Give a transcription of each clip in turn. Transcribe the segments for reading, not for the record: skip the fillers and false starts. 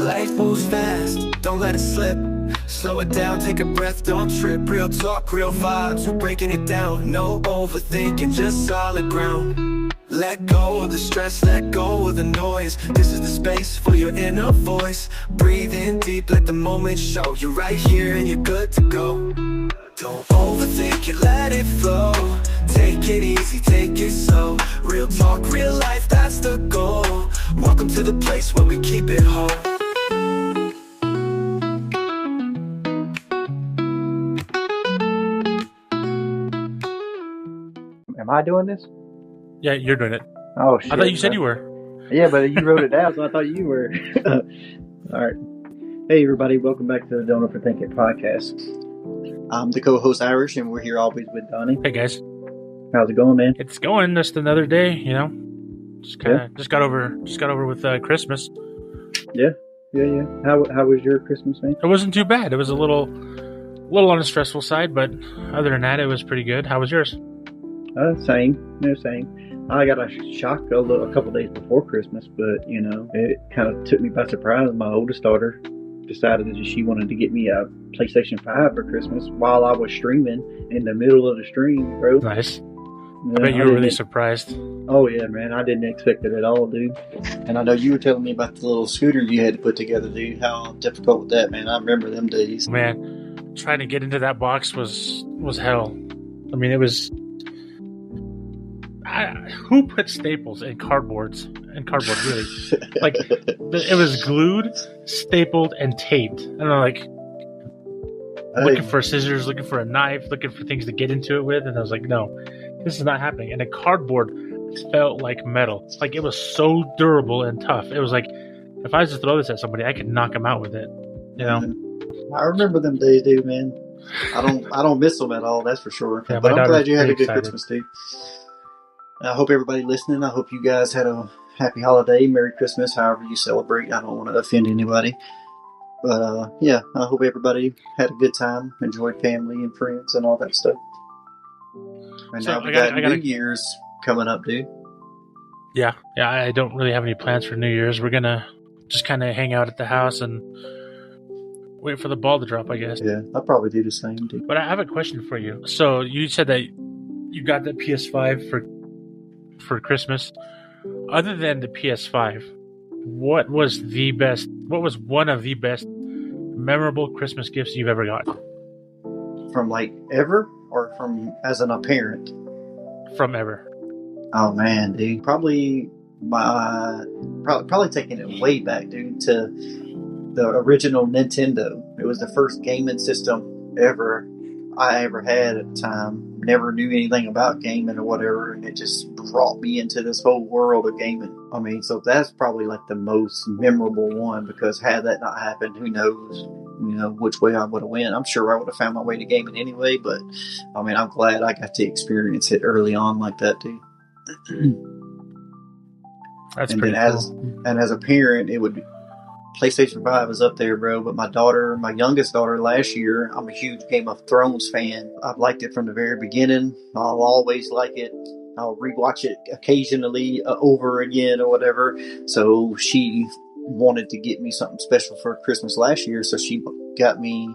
Life moves fast, don't let it slip. Slow it down, take a breath, don't trip. Real talk, real vibes, we're breaking it down. No overthinking, just solid ground. Let go of the stress, let go of the noise. This is the space for your inner voice. Breathe in deep, let the moment show. You're right here and you're good to go. Don't overthink it, let it flow. Take it easy, take it slow. Real talk, real life, that's the goal. Welcome to the place where we keep it whole. Am I doing this? Yeah, you're doing it. Oh, shit. I thought you said you were. Yeah, but you wrote it down, so I thought you were. All right. Hey, everybody. Welcome back to the Don't Overthink It podcast. I'm the co-host Irish, and we're here always with Donny. Hey, guys. How's it going, man? It's going. Just another day, you know. Just got over with Christmas. Yeah. How was your Christmas, man? It wasn't too bad. It was a little on the stressful side, but other than that, it was pretty good. How was yours? Same. I got a shock a couple days before Christmas, but, you know, it kind of took me by surprise. My oldest daughter decided that she wanted to get me a PlayStation 5 for Christmas while I was streaming in the middle of the stream, bro. Nice. I bet you were really surprised. Oh, yeah, man. I didn't expect it at all, dude. And I know you were telling me about the little scooter you had to put together, dude. How difficult was that, man? I remember them days. Man, trying to get into that box was hell. I mean, it was... who put staples in cardboard, really? Like, it was glued, stapled, and taped. And I'm like, looking for scissors, looking for a knife, looking for things to get into it with. And I was like, no, this is not happening. And the cardboard felt like metal. Like, it was so durable and tough. It was like, if I was to throw this at somebody, I could knock them out with it. You know? I remember them days, dude, man. I don't miss them at all, that's for sure. Yeah, but I'm glad you had a good Christmas, dude. I hope everybody listening, I hope you guys had a happy holiday, Merry Christmas, however you celebrate. I don't want to offend anybody. But, yeah, I hope everybody had a good time, enjoyed family and friends and all that stuff. And so now we got New Year's coming up, dude. Yeah, I don't really have any plans for New Year's. We're going to just kind of hang out at the house and wait for the ball to drop, I guess. Yeah, I'll probably do the same, dude. But I have a question for you. So you said that you got the PS5 for Christmas. Other than the PS5, what was one of the best memorable Christmas gifts you've ever got? From like ever, or from as a parent? From ever. Oh man, dude, probably taking it way back, dude, to the original Nintendo. It was the first gaming system I ever had at the time. Never knew anything about gaming or whatever, and it just brought me into this whole world of gaming. I mean, so that's probably like the most memorable one, because had that not happened, who knows, you know, which way I would have went. I'm sure I would have found my way to gaming anyway, but I mean, I'm glad I got to experience it early on like that, dude. That's and pretty cool. As a parent, it would be PlayStation 5 is up there, bro, but my youngest daughter last year, I'm a huge Game of Thrones fan. I've liked it from the very beginning. I'll always like it. I'll rewatch it occasionally over again or whatever. So she wanted to get me something special for Christmas last year, so she got me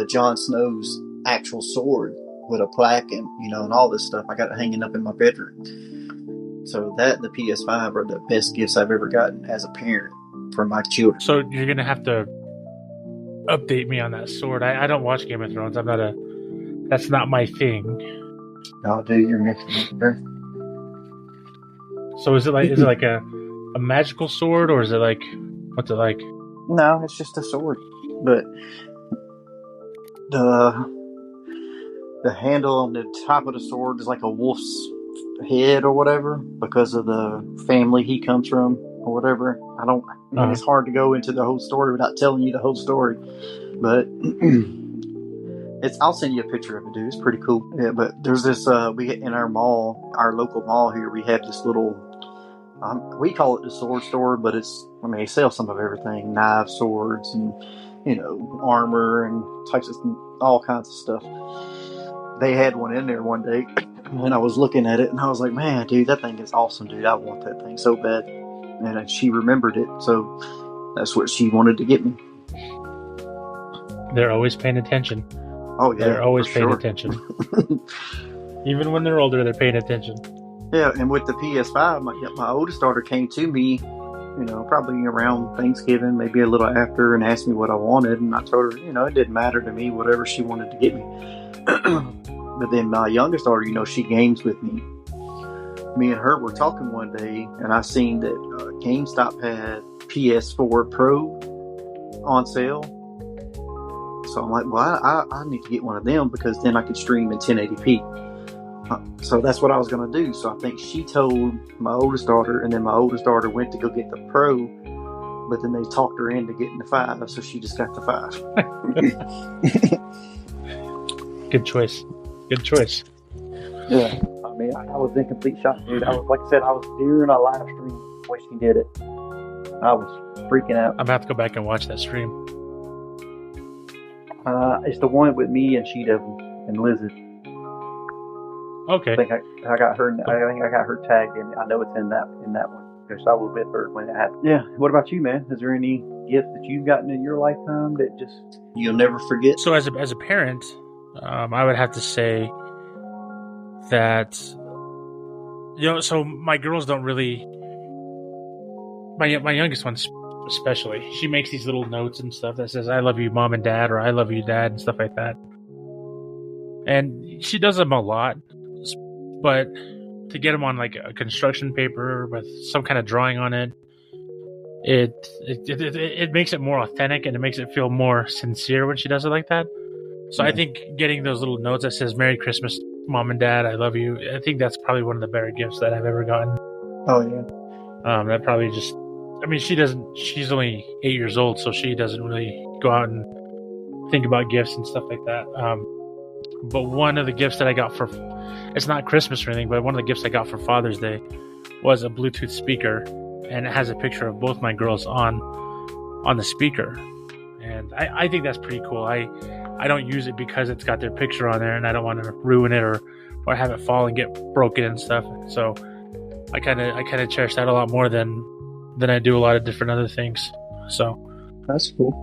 Jon Snow's actual sword with a plaque and, you know, and all this stuff. I got it hanging up in my bedroom. So that and the PS5 are the best gifts I've ever gotten as a parent for my children. So you're gonna have to update me on that sword. I don't watch Game of Thrones. That's not my thing. Oh, dude, you're mixing it, bro. So is it like a magical sword, or is it like, what's it like? No, it's just a sword, but the handle on the top of the sword is like a wolf's head or whatever, because of the family he comes from or whatever. It's hard to go into the whole story without telling you the whole story, but I'll send you a picture of it, dude. It's pretty cool. Yeah, but there's this we in our local mall here, we have this little we call it the sword store, but they sell some of everything: knives, swords, and, you know, armor and types of all kinds of stuff. They had one in there one day, and I was looking at it, and I was like, man, dude, that thing is awesome, dude. I want that thing so bad. And she remembered it, so that's what she wanted to get me. They're always paying attention. Oh yeah, they're always paying sure. attention. Even when they're older, they're paying attention. Yeah, and with the PS5, my oldest daughter came to me, probably around Thanksgiving, maybe a little after, and asked me what I wanted, and I told her, it didn't matter to me, whatever she wanted to get me. But then my youngest daughter, she games with me. Me and her were talking one day, and I seen that GameStop had PS4 Pro on sale. So I'm like, well, I need to get one of them because then I could stream in 1080p. So that's what I was going to do. So I think she told my oldest daughter, and then my oldest daughter went to go get the Pro, but then they talked her into getting the 5, so she just got the 5. Good choice. Yeah. I mean, I was in complete shock, dude. Like I said, I was during a live stream when she did it. I was freaking out. I'm going to have to go back and watch that stream. It's the one with me and Sheeta and Lizard. Okay. I think I got her. I think I got her tagged in. I know it's in that one because I was with her when it happened. Yeah. What about you, man? Is there any gift that you've gotten in your lifetime that just you'll never forget? So as a parent, I would have to say that so my girls don't really. My youngest one especially, she makes these little notes and stuff that says "I love you, Mom and Dad" or "I love you, Dad" and stuff like that. And she does them a lot. But to get them on like a construction paper with some kind of drawing on it, it makes it more authentic and it makes it feel more sincere when she does it like that. So I think getting those little notes that says "Merry Christmas, Mom and Dad, I love you," I think that's probably one of the better gifts that I've ever gotten. Oh yeah. That probably just. I mean, she's only 8 years old, so she doesn't really go out and think about gifts and stuff like that. But one of the gifts that I got it's not Christmas or anything, but one of the gifts I got for Father's Day was a Bluetooth speaker, and it has a picture of both my girls on the speaker. And I think that's pretty cool. I don't use it because it's got their picture on there, and I don't want to ruin it or have it fall and get broken and stuff. So I kind of cherish that a lot more than I do a lot of different other things. So that's cool.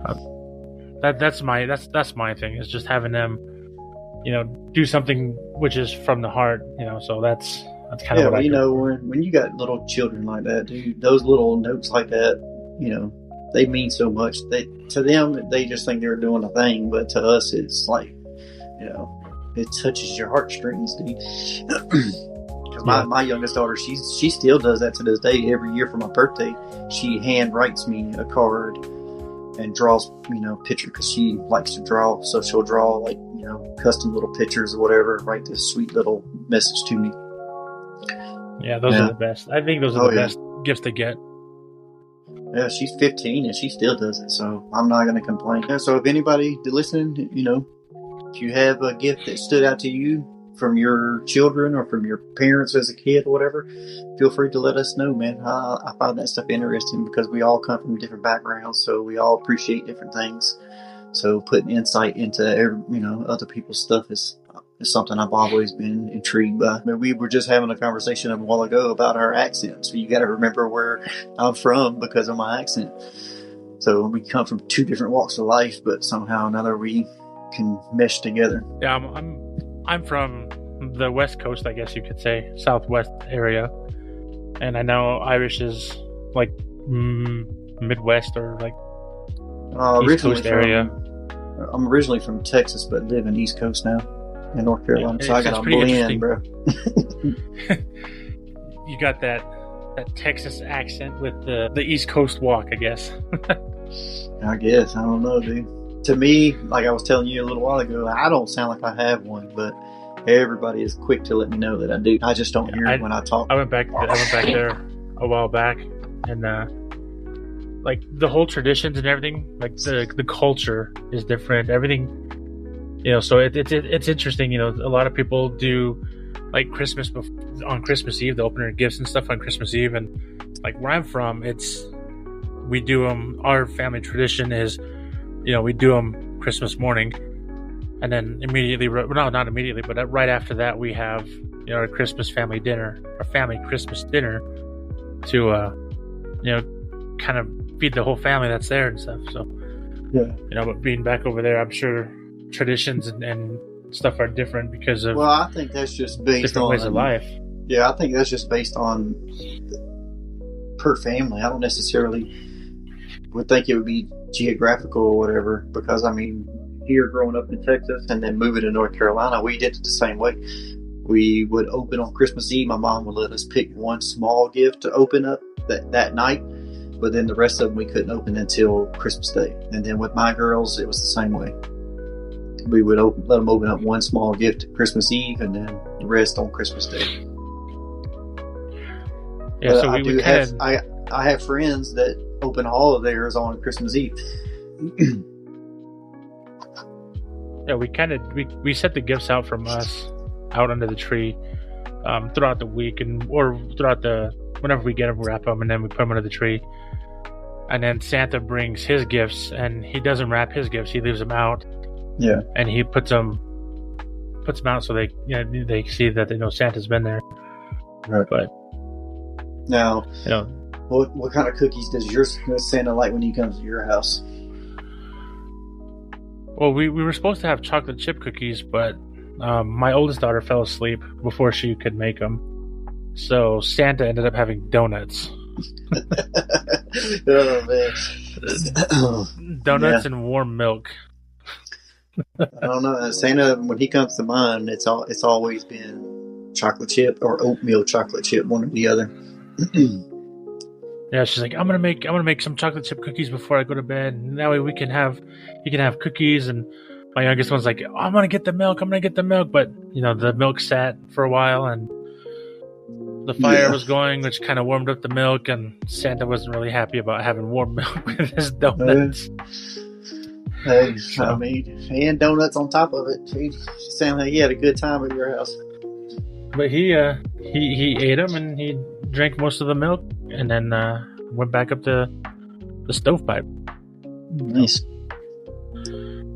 That's my thing, is just having them, do something which is from the heart, so that's kind of what I do. When you got little children like that, dude, those little notes like that, they mean so much. To them, they just think they're doing a thing, but to us, it's like, it touches your heartstrings, dude. Because my youngest daughter, she still does that to this day. Every year for my birthday, she hand writes me a card and draws, picture, because she likes to draw. So she'll draw like, custom little pictures or whatever, write this sweet little message to me. Yeah, those are the best. I think those are the best gifts to get. Yeah, she's 15 and she still does it, so I'm not going to complain. Yeah, so if anybody listening, if you have a gift that stood out to you from your children or from your parents as a kid or whatever, feel free to let us know, man. I find that stuff interesting because we all come from different backgrounds, so we all appreciate different things. So putting insight into other people's stuff is something I've always been intrigued by. I mean, we were just having a conversation a while ago about our accent, so you got to remember where I'm from because of my accent. So we come from two different walks of life, but somehow or another we can mesh together. Yeah, I'm from the West Coast, I guess you could say, Southwest area, and I know Irish is like Midwest or like East Coast area. I'm originally from Texas, but live in East Coast now, in North Carolina. So I got a blend, bro. You got that Texas accent with the East Coast walk, I guess. I guess. I don't know, dude. To me, like I was telling you a little while ago, I don't sound like I have one, but everybody is quick to let me know that I do. I just don't hear it when I talk. I went back there a while back, and like the whole traditions and everything, like the culture is different. Everything, so it's interesting. A lot of people do like Christmas on Christmas Eve. They open their gifts and stuff on Christmas Eve, and like where I'm from, we do them. Our family tradition is, we do them Christmas morning, and then immediately, not immediately, but right after that, we have our Christmas family dinner, our family Christmas dinner, to kind of feed the whole family that's there and stuff. So, but being back over there, I'm sure traditions and stuff are different because of I think that's just based different on ways of life. Yeah, I think that's just based on per family. I don't necessarily would think it would be geographical or whatever, because I mean, here growing up in Texas and then moving to North Carolina, we did it the same way. We would open on Christmas Eve. My mom would let us pick one small gift to open up that night, but then the rest of them we couldn't open until Christmas Day. And then with my girls, it was the same way. We would let them open up one small gift at Christmas Eve, and then the rest on Christmas Day. Yeah, but so I have friends that open all of theirs on Christmas Eve. Yeah, we set the gifts out from us out under the tree throughout the week or throughout whenever we get them, we wrap them, and then we put them under the tree. And then Santa brings his gifts, and he doesn't wrap his gifts; he leaves them out. Yeah, and he puts them out so they see that they know Santa's been there. Right. But now, what kind of cookies does your Santa like when he comes to your house? Well, we were supposed to have chocolate chip cookies, but my oldest daughter fell asleep before she could make them. So Santa ended up having donuts. Oh, man. Donuts and warm milk. I don't know. Santa, when he comes to mine, it's always been chocolate chip or oatmeal chocolate chip, one or the other. Yeah, she's like, I'm gonna make some chocolate chip cookies before I go to bed, and that way you can have cookies. And my youngest one's like, I'm gonna get the milk, but the milk sat for a while, and the fire was going, which kind of warmed up the milk, and Santa wasn't really happy about having warm milk with his donuts. Hey, I mean, and donuts on top of it. He sounded like he had a good time at your house. But he ate them, and he drank most of the milk, and then went back up to the stovepipe. Nice.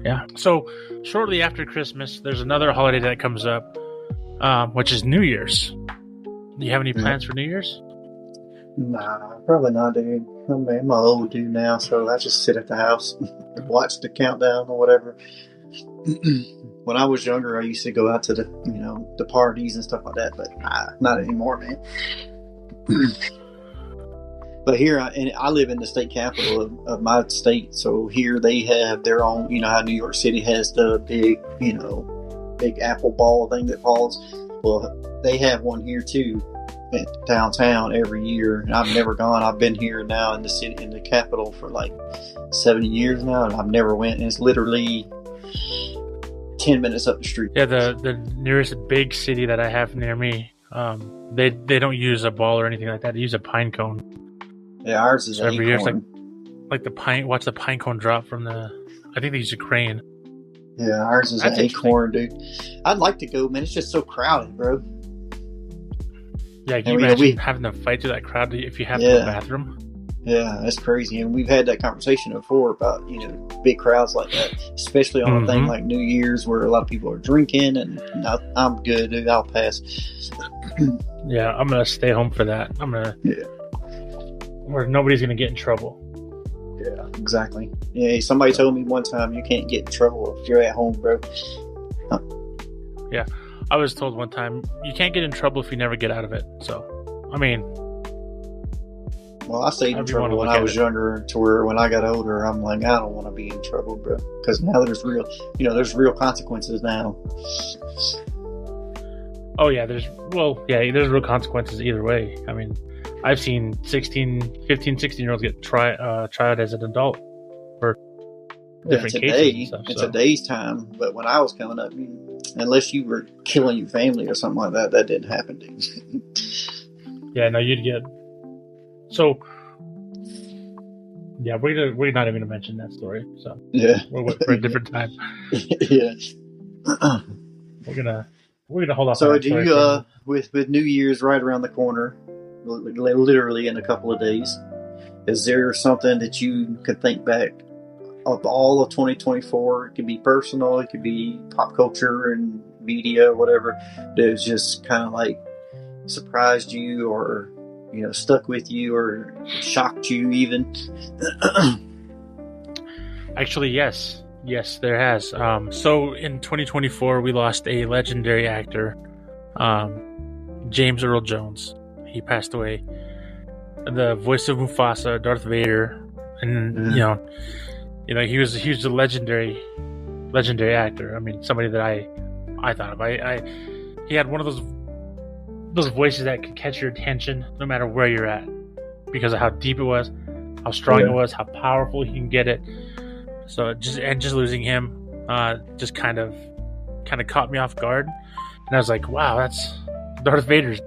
Yeah. So shortly after Christmas, there's another holiday that comes up, which is New Year's. Do you have any plans for New Year's? Nah, probably not, dude. I'm old dude now, so I just sit at the house and watch the countdown or whatever. When I was younger, I used to go out to the parties and stuff like that, but not anymore, man. But here, I live in the state capital of my state, so here they have their own. You know how New York City has the big apple ball thing that falls. Well, they have one here too, downtown every year, and I've never gone. I've been here now in the capital for like 70 years now, and I've never went. And it's literally 10 minutes up the street. Yeah, the nearest big city that I have near me, they don't use a ball or anything like that. They use a pine cone. Yeah, ours is every year. It's like the pine. Watch the pine cone drop from the. I think they use a crane. Yeah, ours is an acorn, dude. I'd like to go, man. It's just so crowded, bro. Yeah, can you imagine having to fight through that crowd if you have to go to the bathroom? Yeah, that's crazy. And we've had that conversation before about, big crowds like that, especially on a thing like New Year's where a lot of people are drinking, and I'm good, dude. I'll pass. Yeah, I'm going to stay home for that. Where nobody's going to get in trouble. Yeah, exactly. Yeah, somebody told me one time you can't get in trouble if you're at home, bro. Yeah, I was told one time you can't get in trouble if you never get out of it. So, I mean... Well, I stayed in trouble when I was younger, to where when I got older, I'm like, I don't want to be in trouble, bro. Because now there's real consequences now. Oh, yeah, there's real consequences either way. I mean, I've seen 16-year-olds get tried as an adult for different cases and stuff. In today's time, but when I was coming up, unless you were killing your family or something like that, that didn't happen, dude. Yeah, no, you'd get... So, yeah, we're not even gonna mention that story. So yeah, we'll wait for a different time. Yeah, we're gonna hold off. So do you with New Year's right around the corner, literally in a couple of days? Is there something that you could think back of all of 2024? It could be personal, it could be pop culture and media, whatever. That was just kind of like surprised you or stuck with you or shocked you even? Actually, yes. Yes, there has. So in 2024, we lost a legendary actor, James Earl Jones. He passed away. The voice of Mufasa, Darth Vader, and he was a legendary actor. I mean, somebody that I thought of. He had one of those voices that could catch your attention no matter where you're at, because of how deep it was, how strong it was, how powerful he can get it. So just losing him, just kind of caught me off guard, and I was like, wow, that's Darth Vader's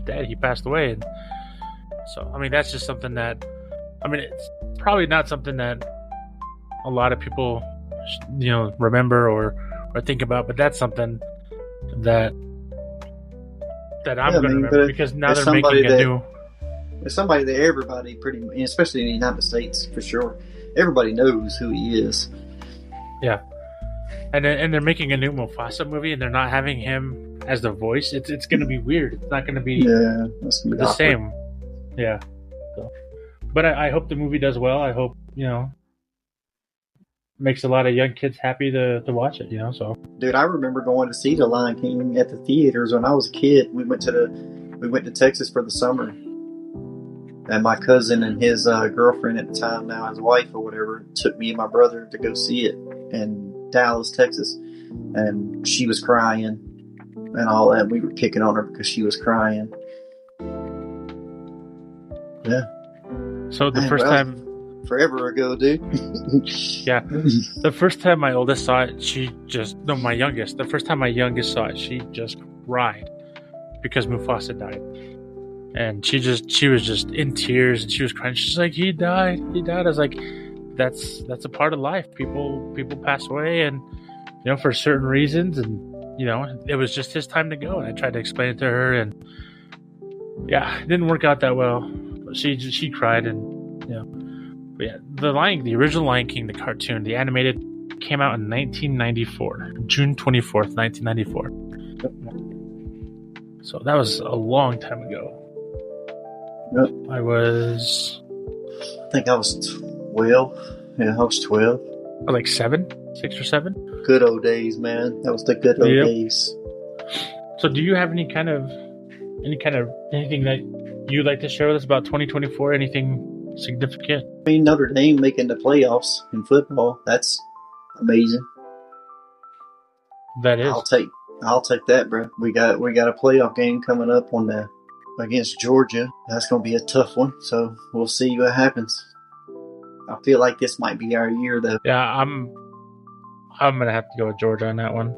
dead. He passed away. And so, I mean, that's just something that, I mean, it's probably not something that a lot of people, remember or think about, but that's something that I'm going to remember, because now they're making a new. It's somebody that everybody especially in the United States, for sure, everybody knows who he is. Yeah, and they're making a new Mufasa movie, and they're not having him as the voice. It's going to be weird. It's not going to be that's gonna be the awkward. same. Yeah. So, but I hope the movie does well. I hope makes a lot of young kids happy to watch it. So. Dude, I remember going to see The Lion King at the theaters when I was a kid. We went to Texas for the summer, and my cousin and his girlfriend at the time, now his wife or whatever, took me and my brother to go see it in Dallas, Texas, and she was crying and all that. We were picking on her because she was crying. Yeah. So the first time. Forever ago, dude. Yeah. The first time my oldest saw it, my youngest. The first time my youngest saw it, she just cried because Mufasa died. And she was just in tears, and she was crying. She's like, he died. I was like, that's a part of life. People pass away, and for certain reasons, and it was just his time to go. And I tried to explain it to her, and yeah, it didn't work out that well. But she cried, and But yeah, the original Lion King, the cartoon, the animated, came out in 1994, June 24th, 1994. So that was a long time ago. Yep. I think I was 12. Yeah, I was 12. Like 6 or 7. Good old days, man. That was the good old days. So do you have anything that you'd like to share with us about 2024? Anything significant? I mean, Notre Dame making the playoffs in football. That's amazing. That is. I'll take that, bro. We got a playoff game coming up against Georgia. That's going to be a tough one. So we'll see what happens. I feel like this might be our year, though. Yeah, I'm gonna have to go with Georgia on that one.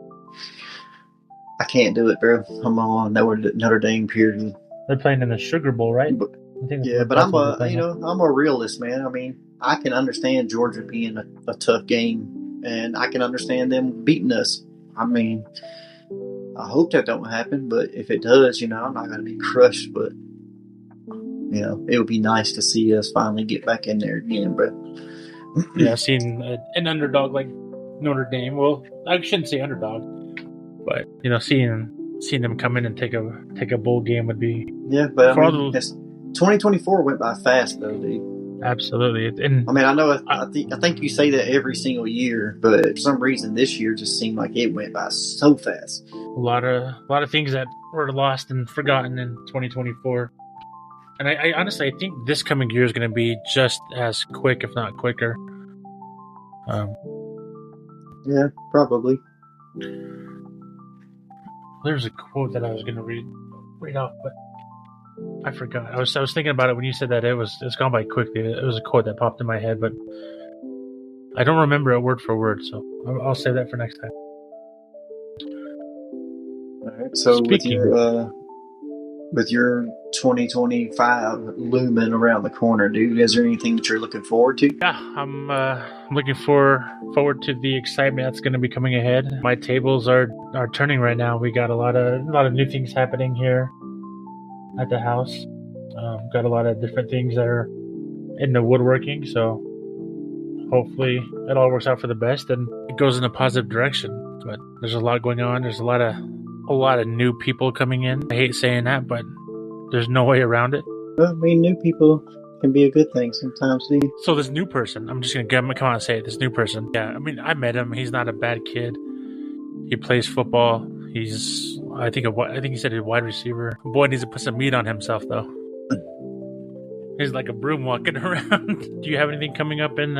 I can't do it, bro. I'm on Notre Dame. Period. They're playing in the Sugar Bowl, right? But I'm a realist, man. I mean, I can understand Georgia being a tough game, and I can understand them beating us. I mean, I hope that don't happen, but if it does, I'm not going to be crushed. But it would be nice to see us finally get back in there again, bro. Yeah, seeing an underdog like Notre Dame. Well, I shouldn't say underdog, but seeing them come in and take a bowl game would be. Yeah, but 2024 went by fast, though, dude. Absolutely. And I mean, I know I think you say that every single year, but for some reason this year just seemed like it went by so fast. A lot of things that were lost and forgotten in 2024. And I honestly, I think this coming year is going to be just as quick, if not quicker. Yeah, probably. There's a quote that I was going to read off, but I forgot. I was thinking about it when you said that it's gone by quickly. It was a quote that popped in my head, but I don't remember it word for word, so I'll save that for next time. All right. So with your 2025 looming around the corner, dude, is there anything that you're looking forward to? Yeah, I'm looking forward to the excitement that's going to be coming ahead. My tables are turning right now. We got a lot of new things happening here at the house. Got a lot of different things that are in the woodworking, so hopefully it all works out for the best and it goes in a positive direction. But there's a lot going on. There's a lot of new people coming in. I hate saying that, but there's no way around it. Well, I mean, new people can be a good thing sometimes, Steve. So this new person, I'm just gonna come out and say it. This new person, yeah. I mean, I met him. He's not a bad kid. He plays football. He's, I think he said a wide receiver. Boy needs to put some meat on himself, though. He's like a broom walking around. Do you have anything coming up in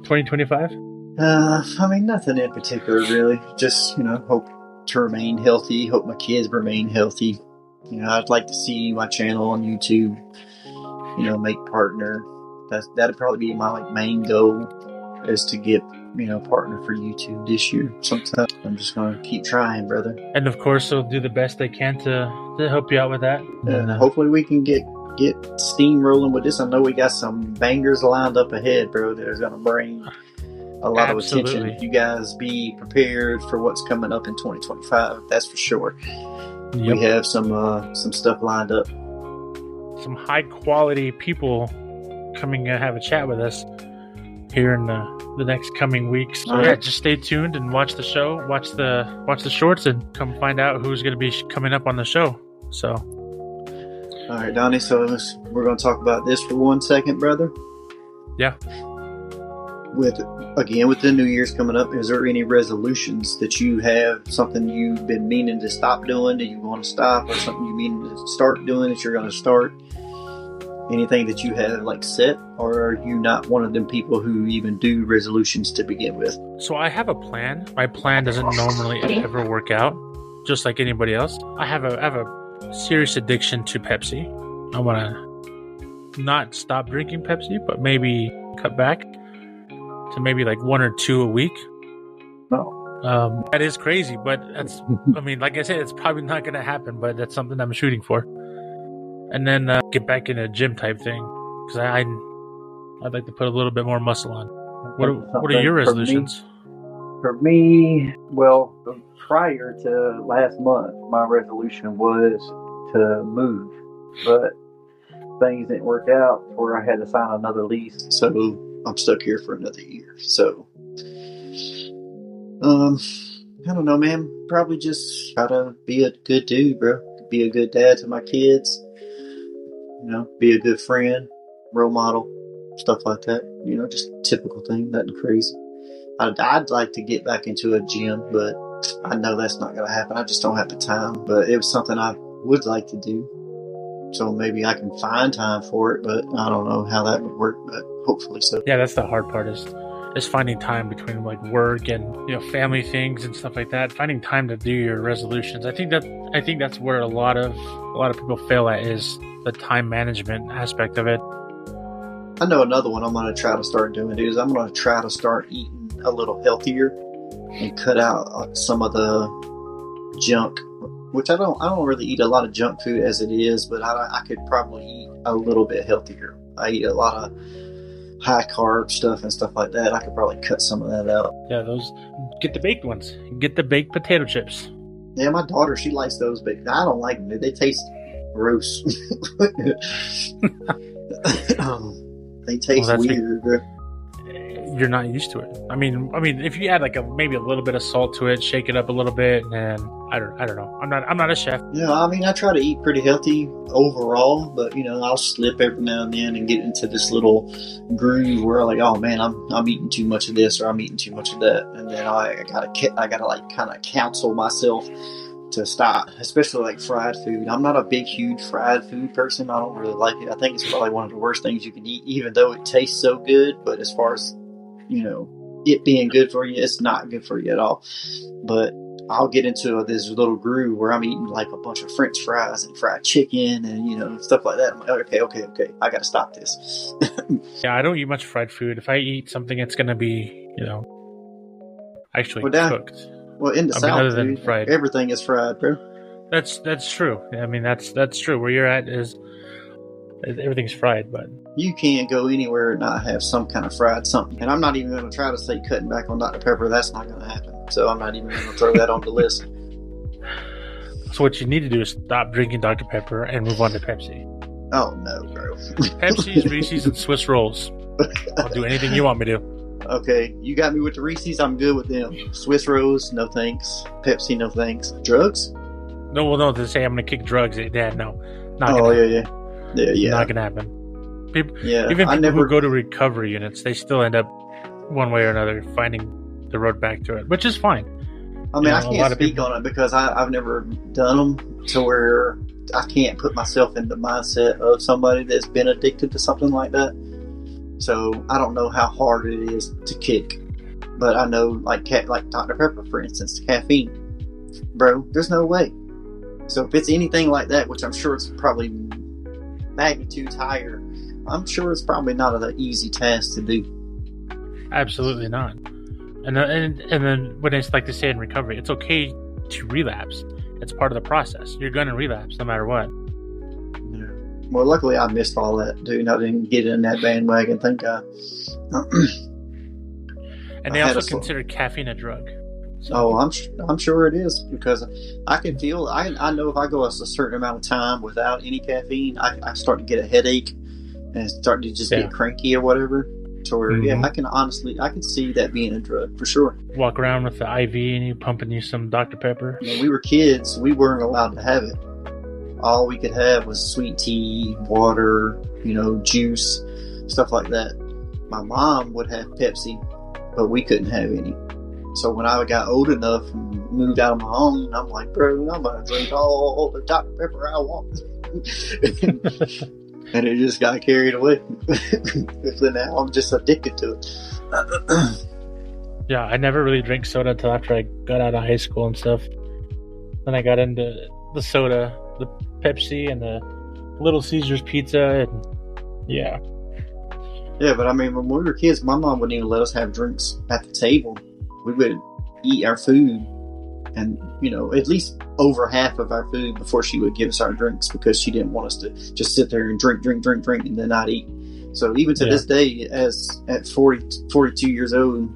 2025? I mean, nothing in particular, really. Just, hope to remain healthy. Hope my kids remain healthy. I'd like to see my channel on YouTube, make partner. That'd probably be my main goal, is to get, partner for YouTube this year. Sometime I'm just gonna keep trying, brother. And of course, they'll do the best they can to help you out with that. And hopefully we can get steam rolling with this. I know we got some bangers lined up ahead, bro. That is gonna bring a lot of attention. You guys be prepared for what's coming up in 2025. That's for sure. Yep. We have some stuff lined up. Some high quality people coming to have a chat with us here in the next coming weeks. So yeah, just stay tuned and watch the show, watch the shorts, and come find out who's going to be coming up on the show. So, all right, Donnie. So we're going to talk about this for 1 second, brother. Yeah. With the New Year's coming up, is there any resolutions that you have? Something you've been meaning to stop doing that you want to stop, or something you mean to start doing that you're going to start? Anything that you have set, or are you not one of them people who even do resolutions to begin with? So I have a plan. My plan doesn't normally ever work out, just like anybody else. I have a serious addiction to Pepsi. I want to not stop drinking Pepsi, but maybe cut back to maybe 1 or 2 a week. No. That is crazy, but that's, I mean, like I said, it's probably not going to happen, but that's something I'm shooting for. And then get back in a gym type thing, because I'd like to put a little bit more muscle on. What are your resolutions? For me, well, prior to last month, my resolution was to move, but things didn't work out where I had to sign another lease. So I'm stuck here for another year. So, I don't know, man. Probably just try to be a good dude, bro. Be a good dad to my kids. Be a good friend, role model, stuff like that. Just typical thing, nothing crazy. I'd like to get back into a gym, but I know that's not going to happen. I just don't have the time. But it was something I would like to do. So maybe I can find time for it, but I don't know how that would work, but hopefully so. Yeah, that's the hard part is finding time between work and family things and stuff like that. Finding time to do your resolutions. I think that's where a lot of people fail at, is the time management aspect of it. I know another one I'm going to try to start doing is I'm going to try to start eating a little healthier and cut out some of the junk, which I don't really eat a lot of junk food as it is, but I could probably eat a little bit healthier. I eat a lot of high carb stuff and stuff like that. I could probably cut some of that out. Yeah, get the baked ones. Get the baked potato chips. Yeah, my daughter, she likes those baked. I don't like them. They taste gross. They taste weird, bro. You're not used to it. I mean, if you add maybe a little bit of salt to it, shake it up a little bit, and I don't know. I'm not a chef. Yeah, I try to eat pretty healthy overall, but I'll slip every now and then and get into this little groove where oh man, I'm eating too much of this, or I'm eating too much of that, and then I gotta kind of counsel myself to stop, especially fried food. I'm not a big, huge fried food person. I don't really like it. I think it's probably one of the worst things you can eat, even though it tastes so good. But as far as it being good for you, it's not good for you at all. But I'll get into this little groove where I'm eating a bunch of French fries and fried chicken and stuff like that. I'm like, okay, I gotta stop this. Yeah, I don't eat much fried food. If I eat something, it's gonna be actually cooked. Well, in the South, other than fried, everything is fried, bro. That's true. I mean, that's true. Where you're at is everything's fried, but you can't go anywhere and not have some kind of fried something. And I'm not even going to try to say cutting back on Dr. Pepper. That's not going to happen. So I'm not even going to throw that on the list. So what you need to do is stop drinking Dr. Pepper and move on to Pepsi. Oh no, bro. Pepsi's, Reese's, and Swiss rolls. I'll do anything you want me to. Okay, you got me with the Reese's. I'm good with them. Swiss rolls, no thanks. Pepsi, no thanks. Drugs? No, well, no. To say I'm going to kick drugs, Dad, no. Not gonna. Yeah. Yeah. Not gonna happen. People, Yeah. even people who go to recovery units, they still end up one way or another finding the road back to it, which is fine. I mean, I can't speak on it because I've never done them to where I can't put myself in the mindset of somebody that's been addicted to something like that. So I don't know how hard it is to kick. But I know, like Dr. Pepper, for instance, caffeine. Bro, there's no way. So if it's anything like that, which I'm sure it's probably magnitudes higher, I'm sure it's probably not an easy task to do. Absolutely not. And then when it's like they say in recovery, it's okay to relapse. It's part of the process. You're going to relapse no matter what. Yeah. Well, luckily I missed all that, dude. I didn't get in that bandwagon, thank God. And they also consider caffeine a drug. So. Oh, I'm sure it is, because I can feel, I know if I go a certain amount of time without any caffeine, I start to get a headache and start to just get cranky or whatever. To where, I can see that being a drug for sure. Walk around with the IV and you pumping you some Dr. Pepper. When we were kids, we weren't allowed to have it. All we could have was sweet tea, water, juice, stuff like that. My mom would have Pepsi, but we couldn't have any. So when I got old enough and moved out on my own, I'm like, bro, I'm going to drink all the Dr. Pepper I want. And it just got carried away. So now I'm just addicted to it. Yeah, I never really drank soda until after I got out of high school and stuff. Then I got into the soda, the Pepsi, and the Little Caesars pizza. And yeah. Yeah, but I mean, when we were kids, my mom wouldn't even let us have drinks at the table. We would eat our food and, at least over half of our food before she would give us our drinks, because she didn't want us to just sit there and drink and then not eat. So even to this day, at 42 years old,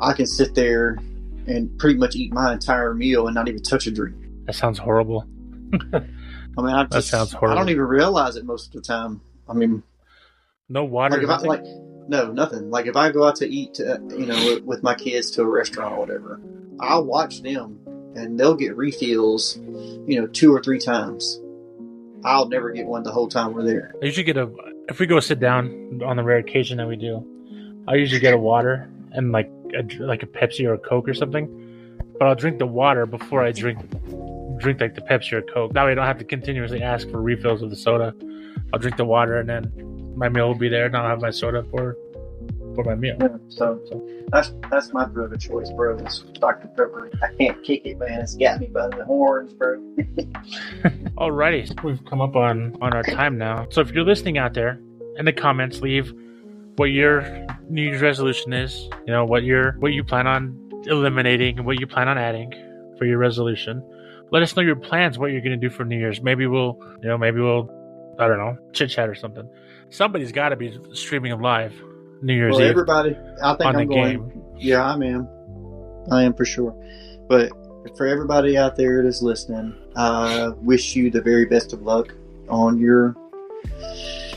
I can sit there and pretty much eat my entire meal and not even touch a drink. That sounds horrible. I mean, that sounds horrible. I don't even realize it most of the time. I mean, no water. No, nothing. Like if I go out to eat, with my kids to a restaurant or whatever, I'll watch them and they'll get refills, 2 or 3 times. I'll never get one the whole time we're there. I usually get if we go sit down on the rare occasion that we do, I usually get a water and like a Pepsi or a Coke or something. But I'll drink the water before I drink like the Pepsi or Coke. That way I don't have to continuously ask for refills of the soda. I'll drink the water and then my meal will be there, and I'll have my soda for my meal. Yeah, so that's my drug of choice, bro. It's Dr. Pepper. I can't kick it, man. It's got me by the horns, bro. Alrighty, we've come up on our time now. So if you're listening out there, in the comments, leave what your New Year's resolution is. What you plan on eliminating and what you plan on adding for your resolution. Let us know your plans. What you're going to do for New Year's. Maybe we'll I don't know, chit chat or something. Somebody's got to be streaming live New Year's Eve. Everybody, I think I'm going. Game. Yeah, I am for sure. But for everybody out there that's listening, I wish you the very best of luck on your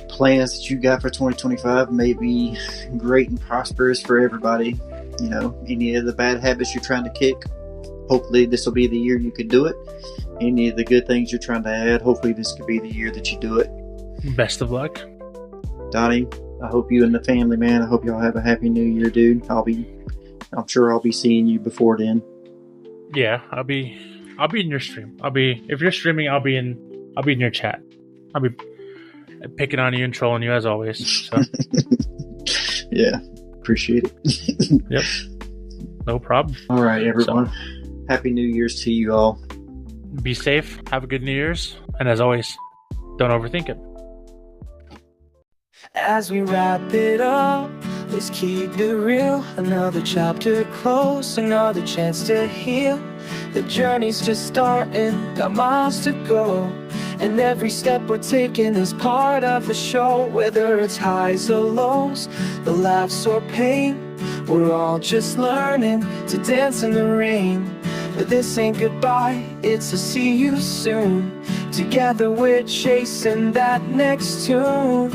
plans that you got for 2025. May be great and prosperous for everybody. Any of the bad habits you're trying to kick, hopefully this will be the year you could do it. Any of the good things you're trying to add, hopefully this could be the year that you do it. Best of luck. Donnie, I hope you and the family, man, I hope y'all have a happy new year, dude. I'm sure I'll be seeing you before then. Yeah, I'll be in your stream. If you're streaming, I'll be in your chat. I'll be picking on you and trolling you as always. So. Yeah, appreciate it. Yep. No problem. All right, everyone. Happy New Year's to you all. Be safe. Have a good New Year's. And as always, don't overthink it. As we wrap it up, let's keep it real. Another chapter close, another chance to heal. The journey's just starting, got miles to go. And every step we're taking is part of the show. Whether it's highs or lows, the laughs or pain, we're all just learning to dance in the rain. But this ain't goodbye, it's a see you soon. Together we're chasing that next tune.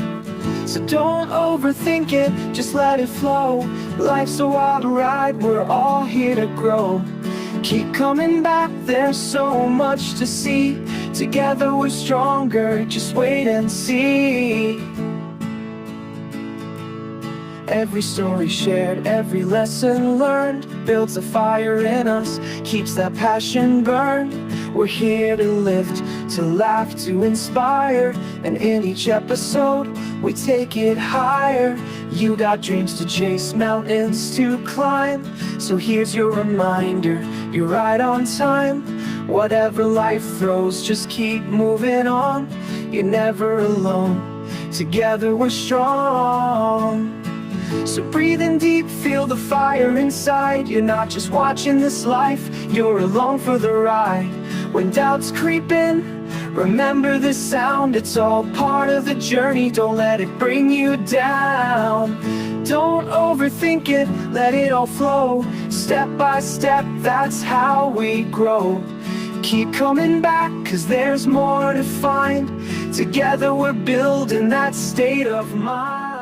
So don't overthink it, just let it flow. Life's a wild ride, we're all here to grow. Keep coming back, there's so much to see. Together we're stronger, just wait and see. Every story shared, every lesson learned builds a fire in us, keeps that passion burned. We're here to lift, to laugh, to inspire, and in each episode we take it higher. You got dreams to chase, mountains to climb, so here's your reminder, you're right on time. Whatever life throws, just keep moving on. You're never alone, together we're strong. So breathe in deep, feel the fire inside. You're not just watching this life, you're along for the ride. When doubts creep in, remember this sound. It's all part of the journey, don't let it bring you down. Don't overthink it, let it all flow. Step by step, that's how we grow. Keep coming back, 'cause there's more to find. Together we're building that state of mind.